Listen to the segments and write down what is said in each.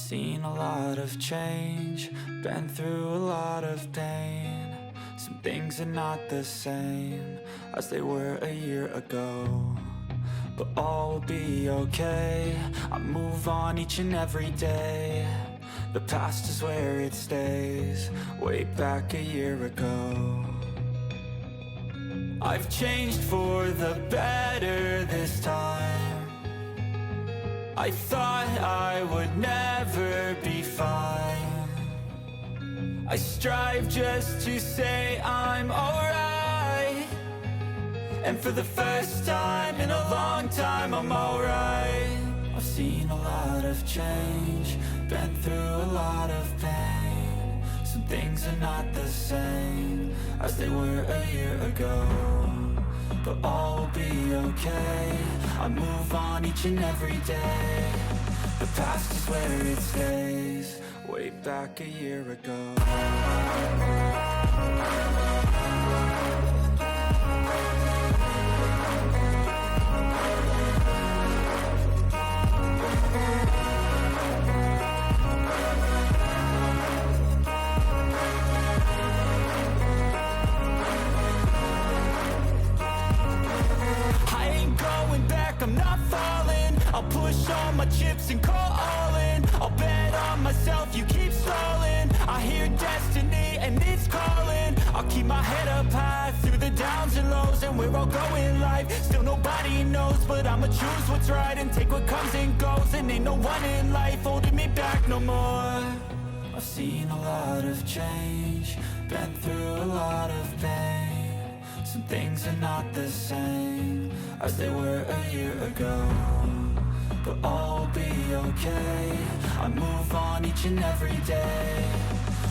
Seen a lot of change, been through a lot of pain. Some things are not the same as they were a year ago, but all will be okay. I move on each and every day. The past is where it stays, way back a year ago. I've changed for the better this time. I thought I would never be fine. I strive just to say I'm alright, and for the first time in a long time I'm alright. I've seen a lot of change, been through a lot of pain. Some things are not the same as they were a year ago, but all will be okay. I move on each and every day. The past is where it stays, way back a year ago. I'm not falling, I'll push all my chips and call all in. I'll bet on myself, you keep stalling. I hear destiny and it's calling. I'll keep my head up high through the downs and lows, and we're all going life. Still nobody knows, but I'ma choose what's right and take what comes and goes. And ain't no one in life holding me back no more. I've seen a lot of change, been through a lot of pain. Some things are not the same as they were a year ago, but all will be okay. I move on each and every day.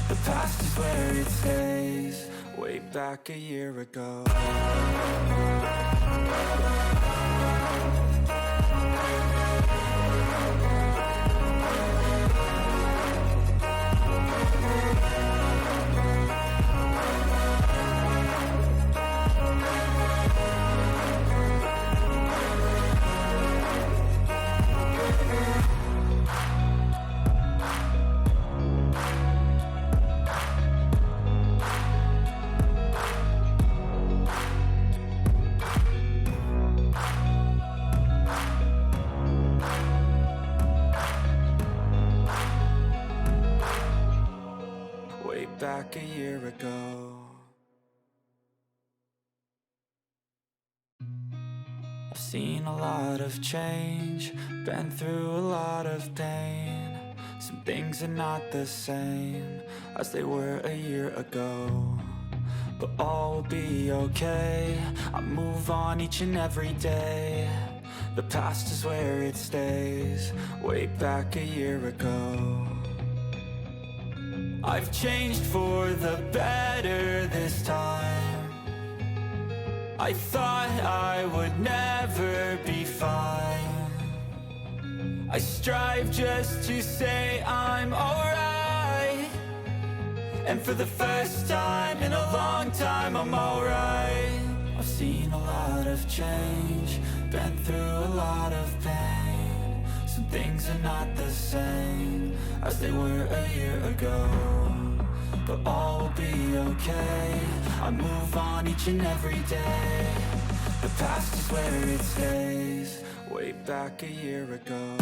The past is where it stays, way back a year ago. Back a year ago. I've seen a lot of change, been through a lot of pain. Some things are not the same as they were a year ago, but all will be okay. I move on each and every day. The past is where it stays, way back a year ago. I've changed for the better this time. I thought I would never be fine. I strive just to say I'm alright, and for the first time in a long time I'm alright. I've seen a lot of change, been through a lot of pain. Some things are not the same as they were a year ago, but all will be okay. I move on each and every day. The past is where it stays, way back a year ago.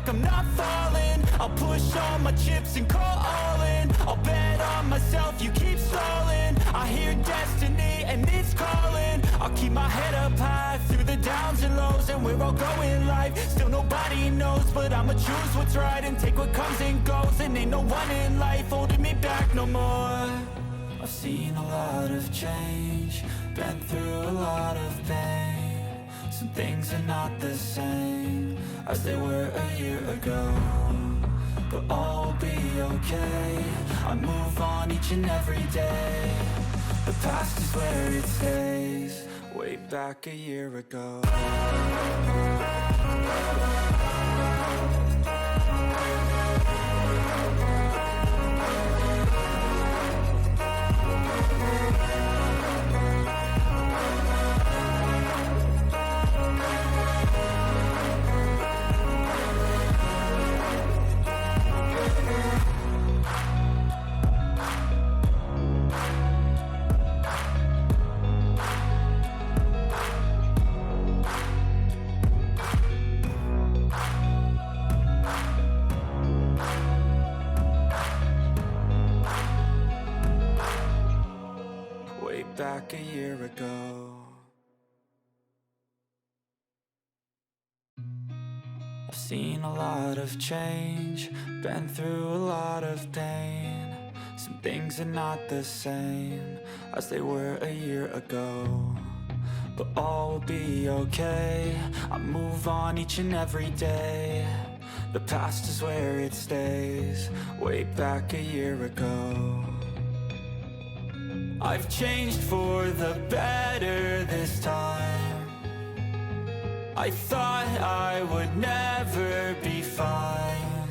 I'm not falling, I'll push all my chips and call all in. I'll bet on myself, you keep stalling. I hear destiny and it's calling. I'll keep my head up high through the downs and lows, and we're all going life. Still nobody knows, but I'ma choose what's right and take what comes and goes. And ain't no one in life holding me back no more. I've seen a lot of change, been through a lot of pain. Some things are not the same as they were a year ago, but all will be okay. I move on each and every day. The past is where it stays, way back a year ago. Back a year ago. I've seen a lot of change, been through a lot of pain. Some things are not the same as they were a year ago, but all will be okay. I move on each and every day. The past is where it stays, way back a year ago. I've changed for the better this time. I thought I would never be fine.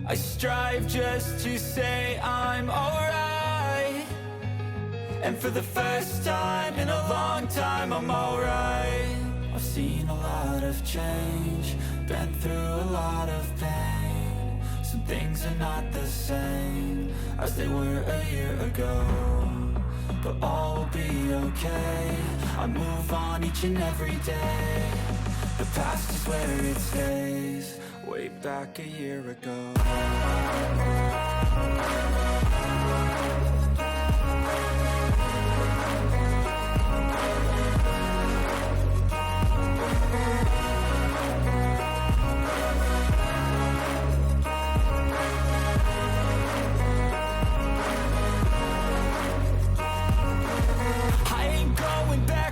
I strive just to say I'm alright, and for the first time in a long time I'm alright. I've seen a lot of change, been through a lot of pain. Some things are not the same as they were a year ago, but all will be okay. I move on each and every day. The past is where it stays, way back a year ago.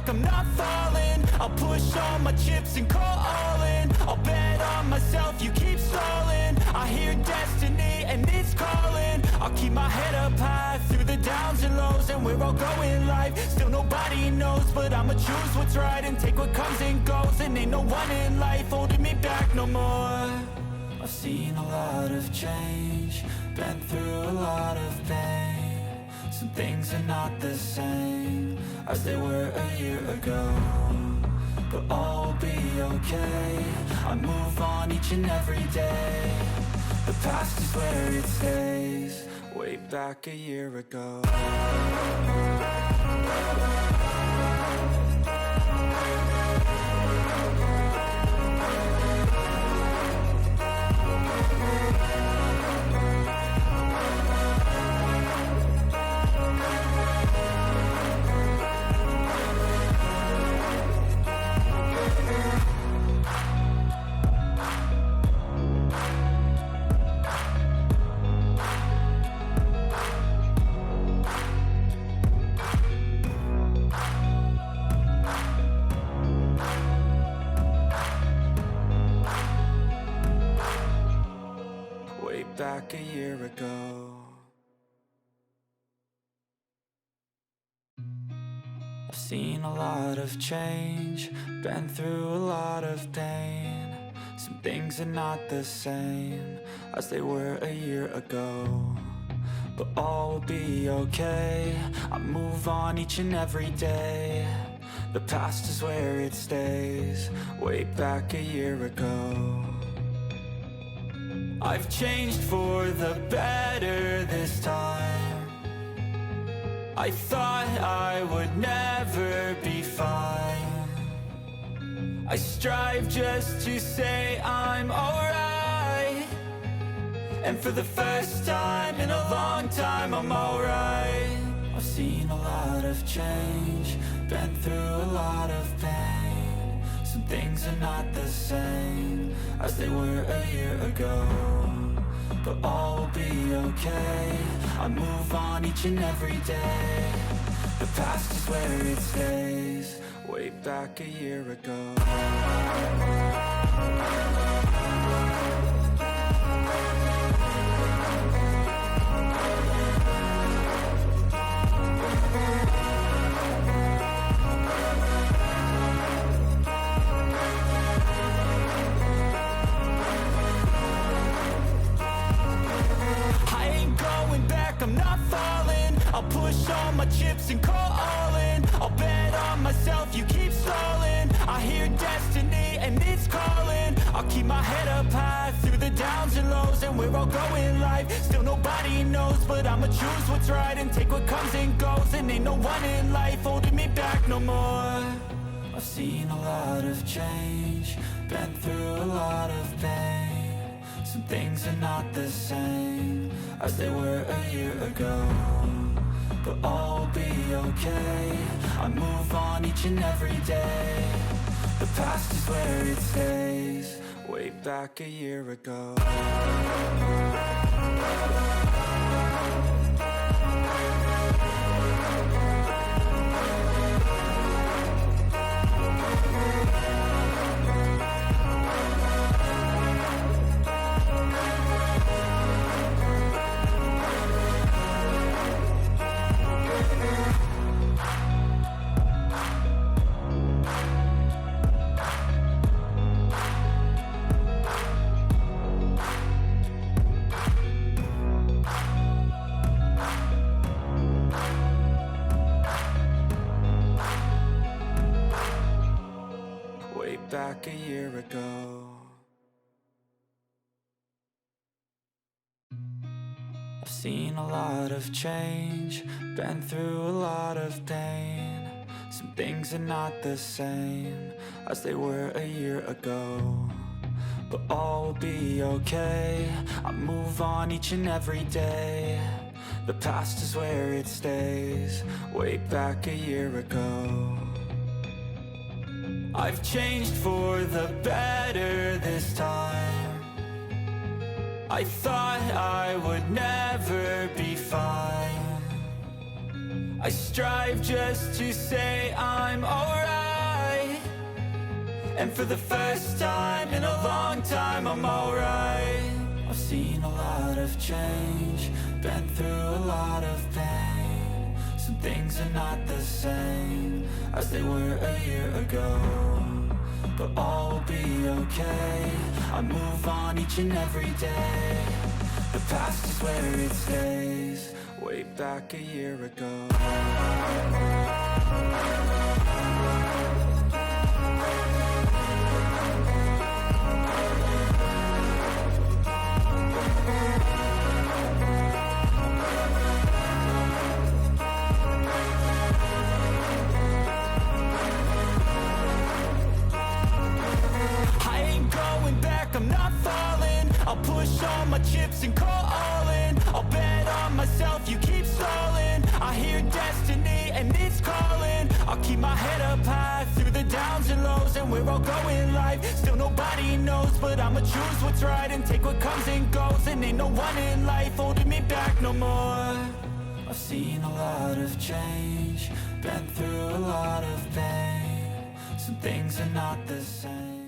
I'm not falling, I'll push all my chips and call all in. I'll bet on myself, you keep stalling. I hear destiny and it's calling. I'll keep my head up high through the downs and lows, and where I'll go in life, still nobody knows. But I'ma choose what's right and take what comes and goes, and ain't no one in life holding me back no more. I've seen a lot of change, been through a lot of pain. Some things are not the same as they were a year ago, but all will be okay. I move on each and every day. The past is where it stays, way back a year ago. Back a year ago. I've seen a lot of change, been through a lot of pain. Some things are not the same as they were a year ago, but all will be okay. I move on each and every day. The past is where it stays, way back a year ago. I've changed for the better this time. I thought I would never be fine. I strive just to say I'm alright, and for the first time in a long time I'm alright. I've seen a lot of change, been through a lot of pain. Some things are not the same as they were a year ago, but all will be okay. I move on each and every day. The past is where it stays, way back a year ago. all my chips and call all in. I'll bet on myself, you keep stalling. I hear destiny and it's calling. I'll keep my head up high through the downs and lows, and where I'll go in life, still nobody knows. But I'ma choose what's right and take what comes and goes. And ain't no one in life holding me back no more. I've seen a lot of change, been through a lot of pain. Some things are not the same as they were a year ago, but all will be okay. I move on each and every day. The past is where it stays. Way back a year ago. Back a year ago. I've seen a lot of change, been through a lot of pain. Some things are not the same as they were a year ago, but all will be okay. I move on each and every day. The past is where it stays. Way back a year ago. I've changed for the better this time. I thought I would never be fine. I strive just to say I'm alright, and for the first time in a long time I'm alright. I've seen a lot of change, been through a lot of pain. Some things are not the same as they were a year ago, but all will be okay. I move on each and every day. The past is where it stays. Way back a year ago. I'm not falling. I'll push all my chips and call all in. I'll bet on myself, you keep stalling. I hear destiny and it's calling. I'll keep my head up high through the downs and lows, and where I'll go in life, still nobody knows. But I'ma choose what's right and take what comes and goes. And ain't no one in life holding me back no more. I've seen a lot of change, been through a lot of pain. Some things are not the same.